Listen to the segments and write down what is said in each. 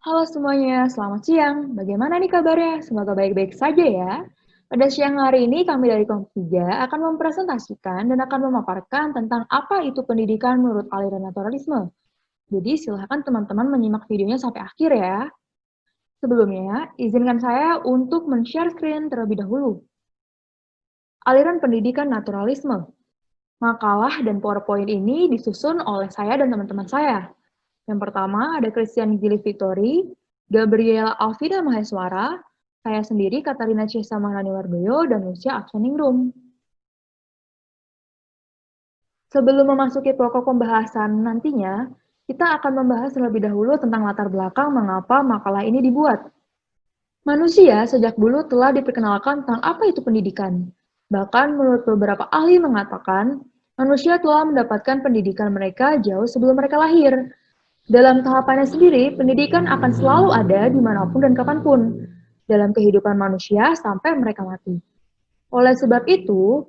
Halo semuanya, selamat siang. Bagaimana nih kabarnya? Semoga baik-baik saja ya. Pada siang hari ini kami dari Kompas 3 akan mempresentasikan dan akan memaparkan tentang apa itu pendidikan menurut aliran naturalisme. Jadi silahkan teman-teman menyimak videonya sampai akhir ya. Sebelumnya, izinkan saya untuk men-share screen terlebih dahulu. Aliran pendidikan naturalisme. Makalah dan PowerPoint ini disusun oleh saya dan teman-teman saya. Yang pertama ada Christian Gili Victory, Gabriela Alvida Maheswara, saya sendiri Katarina Cesa Maharani Wardoyo, dan Lucia Aksaningrum. Sebelum memasuki pokok pembahasan nantinya, kita akan membahas terlebih dahulu tentang latar belakang mengapa makalah ini dibuat. Manusia sejak dulu telah diperkenalkan tentang apa itu pendidikan. Bahkan menurut beberapa ahli mengatakan, manusia telah mendapatkan pendidikan mereka jauh sebelum mereka lahir. Dalam tahapannya sendiri, pendidikan akan selalu ada dimanapun dan kapanpun, dalam kehidupan manusia sampai mereka mati. Oleh sebab itu,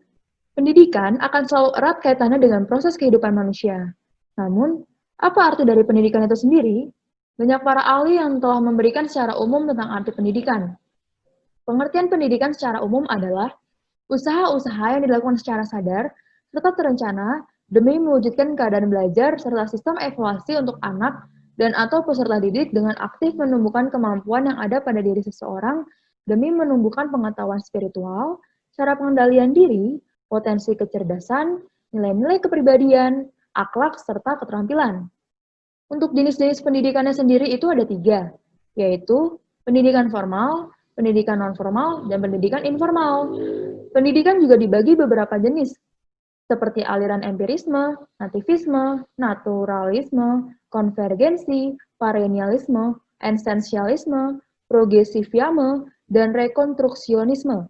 pendidikan akan selalu erat kaitannya dengan proses kehidupan manusia. Namun, apa arti dari pendidikan itu sendiri? Banyak para ahli yang telah memberikan secara umum tentang arti pendidikan. Pengertian pendidikan secara umum adalah usaha-usaha yang dilakukan secara sadar serta terencana demi mewujudkan keadaan belajar serta sistem evaluasi untuk anak dan atau peserta didik dengan aktif menumbuhkan kemampuan yang ada pada diri seseorang demi menumbuhkan pengetahuan spiritual, cara pengendalian diri, potensi kecerdasan, nilai-nilai kepribadian, akhlak, serta keterampilan. Untuk jenis-jenis pendidikannya sendiri itu ada 3, yaitu pendidikan formal, pendidikan non-formal, dan pendidikan informal. Pendidikan juga dibagi beberapa jenis, seperti aliran empirisme, nativisme, naturalisme, konvergensi, perennialisme, esensialisme, progresivisme, dan rekonstruksionisme.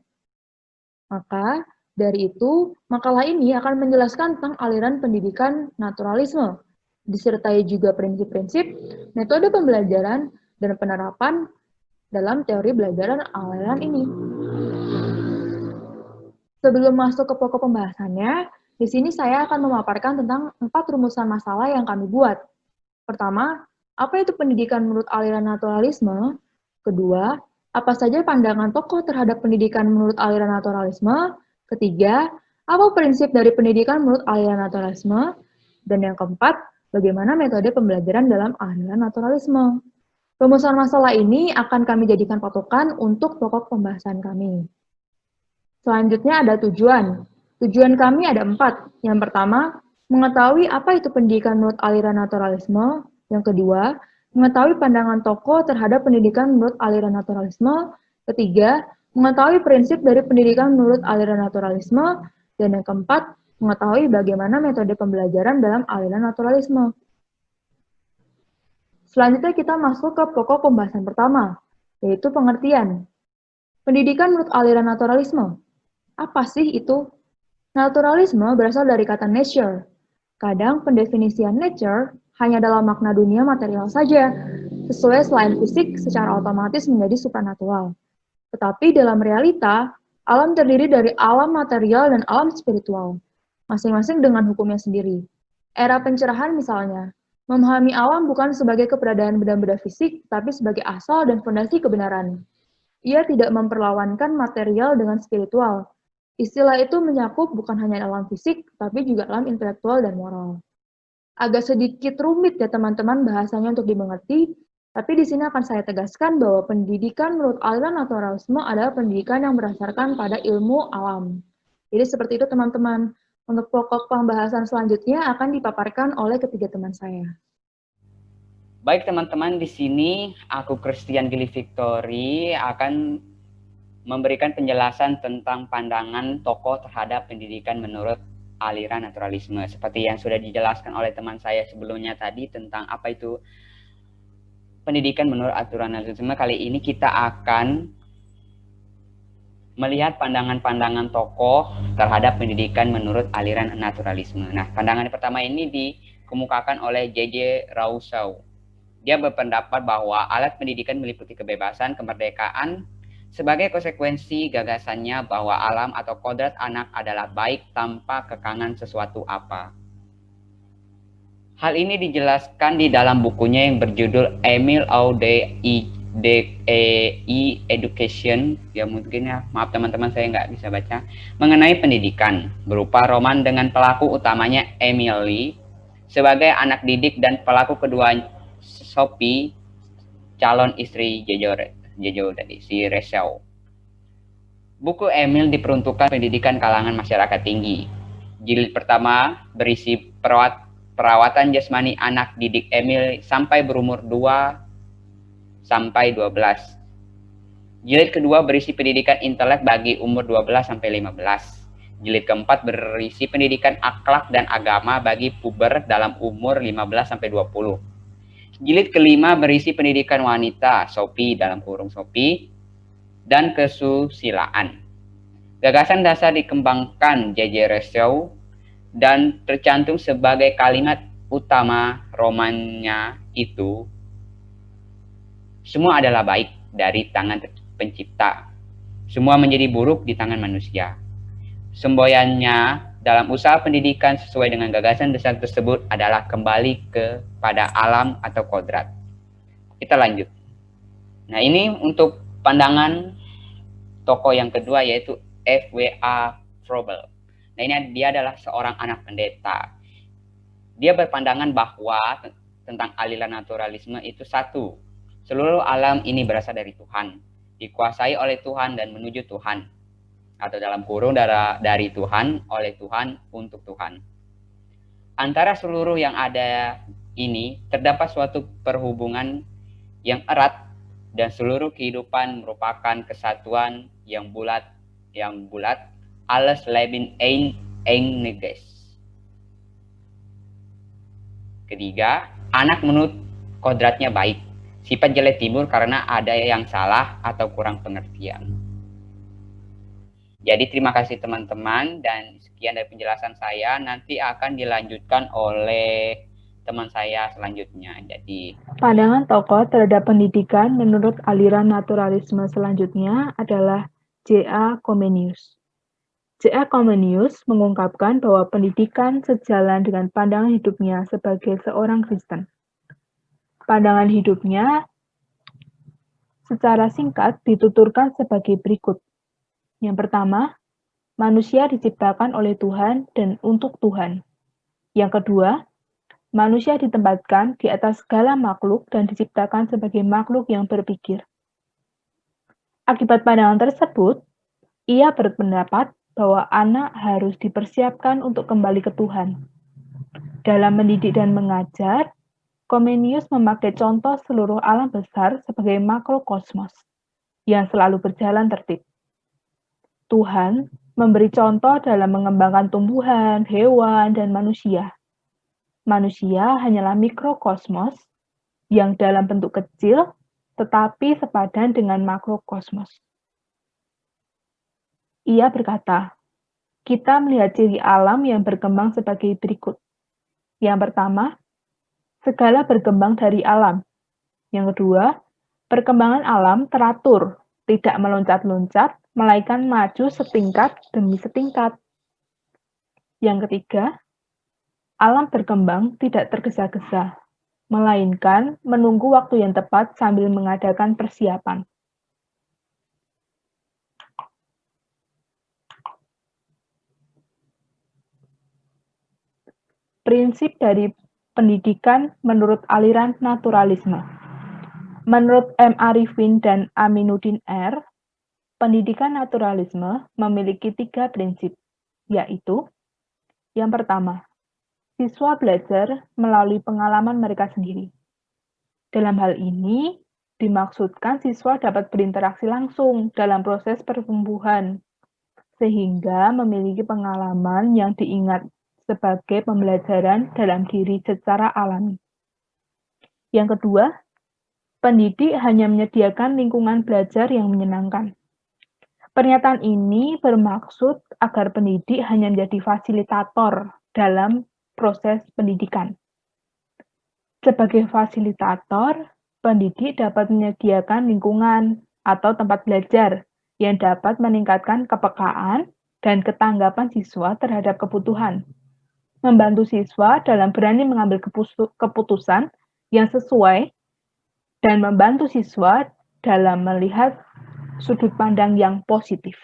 Maka, dari itu, makalah ini akan menjelaskan tentang aliran pendidikan naturalisme, disertai juga prinsip-prinsip, metode pembelajaran, dan penerapan dalam teori belajaran aliran ini. Sebelum masuk ke pokok pembahasannya, di sini saya akan memaparkan tentang 4 rumusan masalah yang kami buat. Pertama, apa itu pendidikan menurut aliran naturalisme? Kedua, apa saja pandangan tokoh terhadap pendidikan menurut aliran naturalisme? Ketiga, apa prinsip dari pendidikan menurut aliran naturalisme? Dan yang keempat, bagaimana metode pembelajaran dalam aliran naturalisme? Rumusan masalah ini akan kami jadikan patokan untuk pokok pembahasan kami. Selanjutnya ada tujuan. Tujuan kami ada 4. Yang pertama, mengetahui apa itu pendidikan menurut aliran naturalisme. Yang kedua, mengetahui pandangan tokoh terhadap pendidikan menurut aliran naturalisme. Ketiga, mengetahui prinsip dari pendidikan menurut aliran naturalisme. Dan yang keempat, mengetahui bagaimana metode pembelajaran dalam aliran naturalisme. Selanjutnya kita masuk ke pokok pembahasan pertama, yaitu pengertian. Pendidikan menurut aliran naturalisme. Apa sih itu? Naturalisme berasal dari kata nature. Kadang pendefinisian nature hanya dalam makna dunia material saja, sesuai selain fisik secara otomatis menjadi supranatural. Tetapi dalam realita, alam terdiri dari alam material dan alam spiritual, masing-masing dengan hukumnya sendiri. Era pencerahan misalnya, memahami alam bukan sebagai keberadaan benda-benda fisik, tapi sebagai asal dan fondasi kebenaran. Ia tidak memperlawankan material dengan spiritual. Istilah itu menyakup bukan hanya alam fisik, tapi juga alam intelektual dan moral. Agak sedikit rumit ya teman-teman bahasanya untuk dimengerti, tapi di sini akan saya tegaskan bahwa pendidikan menurut aliran naturalisme adalah pendidikan yang berdasarkan pada ilmu alam. Jadi seperti itu teman-teman. Untuk pokok pembahasan selanjutnya akan dipaparkan oleh ketiga teman saya. Baik teman-teman, di sini aku Christian Gili Victory akan memberikan penjelasan tentang pandangan tokoh terhadap pendidikan menurut aliran naturalisme. Seperti yang sudah dijelaskan oleh teman saya sebelumnya tadi tentang apa itu pendidikan menurut aturan naturalisme, kali ini kita akan melihat pandangan-pandangan tokoh terhadap pendidikan menurut aliran naturalisme. Nah, pandangan pertama ini dikemukakan oleh J.J. Rousseau. Dia berpendapat bahwa alat pendidikan meliputi kebebasan, kemerdekaan, sebagai konsekuensi gagasannya bahwa alam atau kodrat anak adalah baik tanpa kekangan sesuatu apa. Hal ini dijelaskan di dalam bukunya yang berjudul Emile Aude Education, ya mungkin ya, maaf teman-teman saya nggak bisa baca, mengenai pendidikan, berupa roman dengan pelaku utamanya Emily sebagai anak didik dan pelaku kedua Sophie, calon istri Jejo tadi, si Resau. Buku Emil diperuntukkan pendidikan kalangan masyarakat tinggi. Jilid pertama berisi perawatan jasmani anak didik Emil sampai berumur 2 sampai 12. Jilid kedua berisi pendidikan intelek bagi umur 12 sampai 15. Jilid keempat berisi pendidikan akhlak dan agama bagi puber dalam umur 15 sampai 20. Jilid kelima berisi pendidikan wanita, Sophie dalam kurung Sophie, dan kesusilaan. Gagasan dasar dikembangkan J.J. Rousseau dan tercantum sebagai kalimat utama romannya itu, semua adalah baik dari tangan pencipta, semua menjadi buruk di tangan manusia. Semboyannya dalam usaha pendidikan sesuai dengan gagasan dasar tersebut adalah kembali kepada alam atau kodrat. Kita lanjut. Nah, ini untuk pandangan tokoh yang kedua, yaitu F.W.A. Froebel. Nah, ini dia adalah seorang anak pendeta. Dia berpandangan bahwa tentang aliran naturalisme itu satu, seluruh alam ini berasal dari Tuhan, dikuasai oleh Tuhan dan menuju Tuhan, atau dalam kurung dari Tuhan, oleh Tuhan, untuk Tuhan. Antara seluruh yang ada ini terdapat suatu perhubungan yang erat, dan seluruh kehidupan merupakan kesatuan yang bulat, alles Leben einiges. Ketiga, anak menurut kodratnya baik, sifat jelek timbul karena ada yang salah atau kurang pengertian. Jadi terima kasih teman-teman, dan sekian dari penjelasan saya. Nanti akan dilanjutkan oleh teman saya selanjutnya. Jadi pandangan tokoh terhadap pendidikan menurut aliran naturalisme selanjutnya adalah J.A. Comenius. J.A. Comenius mengungkapkan bahwa pendidikan sejalan dengan pandangan hidupnya sebagai seorang Kristen. Pandangan hidupnya secara singkat dituturkan sebagai berikut. Yang pertama, manusia diciptakan oleh Tuhan dan untuk Tuhan. Yang kedua, manusia ditempatkan di atas segala makhluk dan diciptakan sebagai makhluk yang berpikir. Akibat pandangan tersebut, ia berpendapat bahwa anak harus dipersiapkan untuk kembali ke Tuhan. Dalam mendidik dan mengajar, Comenius memakai contoh seluruh alam besar sebagai makhluk kosmos yang selalu berjalan tertib. Tuhan memberi contoh dalam mengembangkan tumbuhan, hewan, dan manusia. Manusia hanyalah mikrokosmos yang dalam bentuk kecil tetapi sepadan dengan makrokosmos. Ia berkata, kita melihat ciri alam yang berkembang sebagai berikut. Yang pertama, segala berkembang dari alam. Yang kedua, perkembangan alam teratur, tidak meloncat-loncat, melainkan maju setingkat demi setingkat. Yang ketiga, alam berkembang tidak tergesa-gesa, melainkan menunggu waktu yang tepat sambil mengadakan persiapan. Prinsip dari pendidikan menurut aliran naturalisme. Menurut M. Arifin dan Aminuddin R., pendidikan naturalisme memiliki 3 prinsip, yaitu yang pertama, siswa belajar melalui pengalaman mereka sendiri. Dalam hal ini, dimaksudkan siswa dapat berinteraksi langsung dalam proses pertumbuhan, sehingga memiliki pengalaman yang diingat sebagai pembelajaran dalam diri secara alami. Yang kedua, pendidik hanya menyediakan lingkungan belajar yang menyenangkan. Pernyataan ini bermaksud agar pendidik hanya menjadi fasilitator dalam proses pendidikan. Sebagai fasilitator, pendidik dapat menyediakan lingkungan atau tempat belajar yang dapat meningkatkan kepekaan dan ketanggapan siswa terhadap kebutuhan. membantu siswa dalam berani mengambil keputusan yang sesuai, dan membantu siswa dalam melihat sudut pandang yang positif.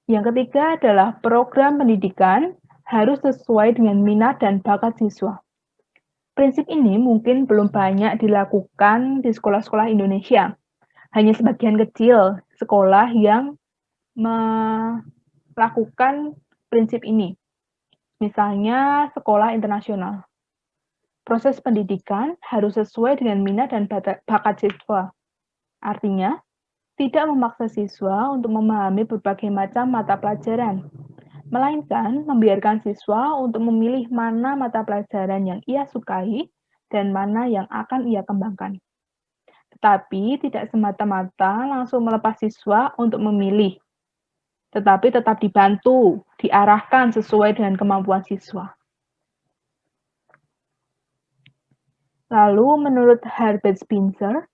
Yang ketiga adalah program pendidikan harus sesuai dengan minat dan bakat siswa. Prinsip ini mungkin belum banyak dilakukan di sekolah-sekolah Indonesia. Hanya sebagian kecil sekolah yang melakukan prinsip ini. Misalnya sekolah internasional. Proses pendidikan harus sesuai dengan minat dan bakat siswa. Artinya, tidak memaksa siswa untuk memahami berbagai macam mata pelajaran, melainkan membiarkan siswa untuk memilih mana mata pelajaran yang ia sukai dan mana yang akan ia kembangkan. Tetapi tidak semata-mata langsung melepas siswa untuk memilih, tetapi tetap dibantu, diarahkan sesuai dengan kemampuan siswa. Lalu, menurut Herbert Spencer,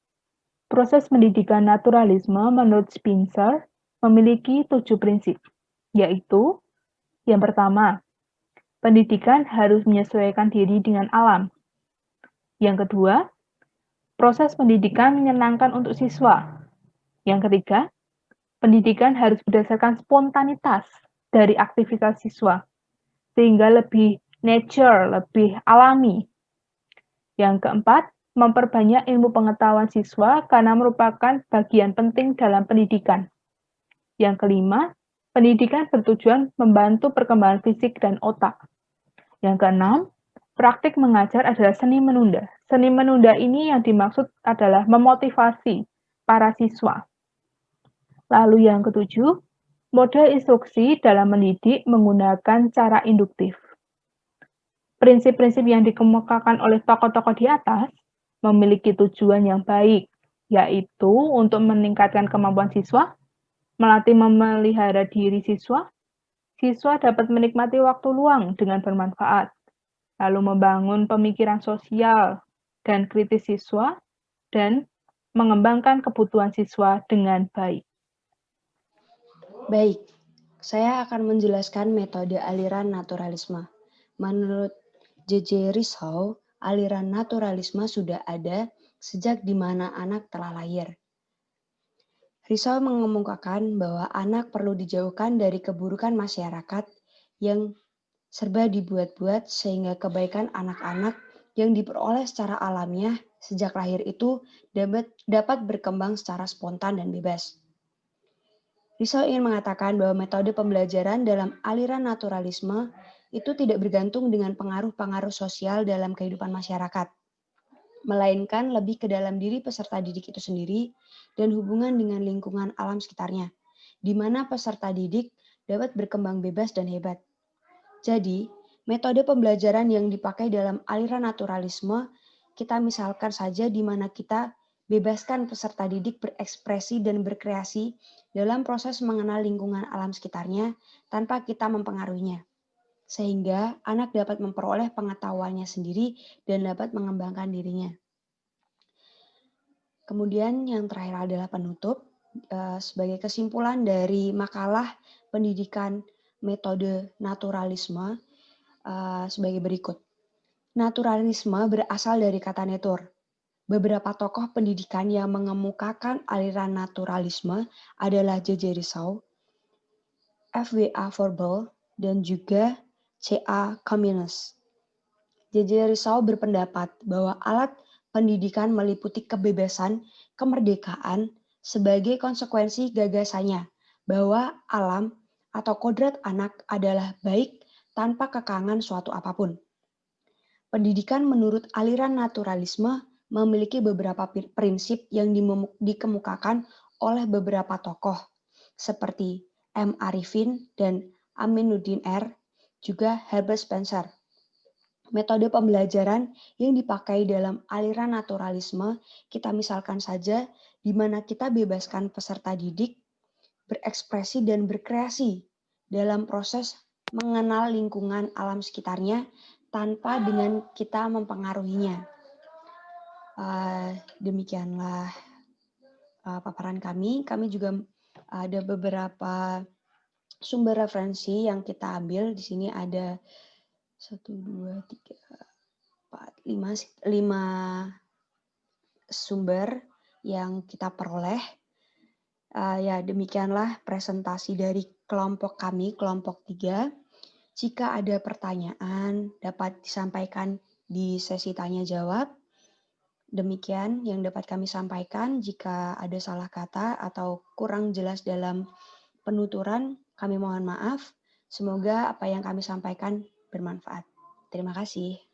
proses pendidikan naturalisme menurut Spencer memiliki 7 prinsip, yaitu yang pertama, pendidikan harus menyesuaikan diri dengan alam. Yang kedua, proses pendidikan menyenangkan untuk siswa. Yang ketiga, pendidikan harus berdasarkan spontanitas dari aktivitas siswa, sehingga lebih nature, lebih alami. Yang keempat, memperbanyak ilmu pengetahuan siswa karena merupakan bagian penting dalam pendidikan. Yang kelima, pendidikan bertujuan membantu perkembangan fisik dan otak. Yang keenam, praktik mengajar adalah seni menunda. Seni menunda ini yang dimaksud adalah memotivasi para siswa. Lalu yang ketujuh, model instruksi dalam mendidik menggunakan cara induktif. Prinsip-prinsip yang dikemukakan oleh tokoh-tokoh di atas memiliki tujuan yang baik, yaitu untuk meningkatkan kemampuan siswa, melatih memelihara diri siswa dapat menikmati waktu luang dengan bermanfaat, lalu membangun pemikiran sosial dan kritis siswa, dan mengembangkan kebutuhan siswa dengan baik. Baik, saya akan menjelaskan metode aliran naturalisme. Menurut J.J. Rousseau, aliran naturalisme sudah ada sejak di mana anak telah lahir. Rousseau mengemukakan bahwa anak perlu dijauhkan dari keburukan masyarakat yang serba dibuat-buat sehingga kebaikan anak-anak yang diperoleh secara alamiah sejak lahir itu dapat berkembang secara spontan dan bebas. Rousseau ingin mengatakan bahwa metode pembelajaran dalam aliran naturalisme itu tidak bergantung dengan pengaruh-pengaruh sosial dalam kehidupan masyarakat, melainkan lebih ke dalam diri peserta didik itu sendiri dan hubungan dengan lingkungan alam sekitarnya, di mana peserta didik dapat berkembang bebas dan hebat. Jadi, metode pembelajaran yang dipakai dalam aliran naturalisme, kita misalkan saja di mana kita bebaskan peserta didik berekspresi dan berkreasi dalam proses mengenal lingkungan alam sekitarnya tanpa kita mempengaruhinya. Sehingga anak dapat memperoleh pengetahuannya sendiri dan dapat mengembangkan dirinya. Kemudian yang terakhir adalah penutup. Sebagai kesimpulan dari makalah pendidikan metode naturalisme sebagai berikut. Naturalisme berasal dari kata nature. Beberapa tokoh pendidikan yang mengemukakan aliran naturalisme adalah J.J. Rousseau, F.W.A. Froebel, dan juga C.A. Comenius. J.J. Rousseau berpendapat bahwa alat pendidikan meliputi kebebasan, kemerdekaan sebagai konsekuensi gagasannya bahwa alam atau kodrat anak adalah baik tanpa kekangan suatu apapun. Pendidikan menurut aliran naturalisme memiliki beberapa prinsip yang dikemukakan oleh beberapa tokoh seperti M. Arifin dan Aminuddin R, juga Herbert Spencer. Metode pembelajaran yang dipakai dalam aliran naturalisme kita misalkan saja di mana kita bebaskan peserta didik berekspresi dan berkreasi dalam proses mengenal lingkungan alam sekitarnya tanpa dengan kita mempengaruhinya. Demikianlah paparan kami. Kami juga ada beberapa Sumber referensi yang kita ambil di sini ada 1, 2, 3, 4, 5 sumber yang kita peroleh. Ya, demikianlah presentasi dari kelompok kami, kelompok 3. Jika ada pertanyaan, dapat disampaikan di sesi tanya jawab. Demikian yang dapat kami sampaikan. Jika ada salah kata atau kurang jelas dalam penuturan, kami mohon maaf. Semoga apa yang kami sampaikan bermanfaat. Terima kasih.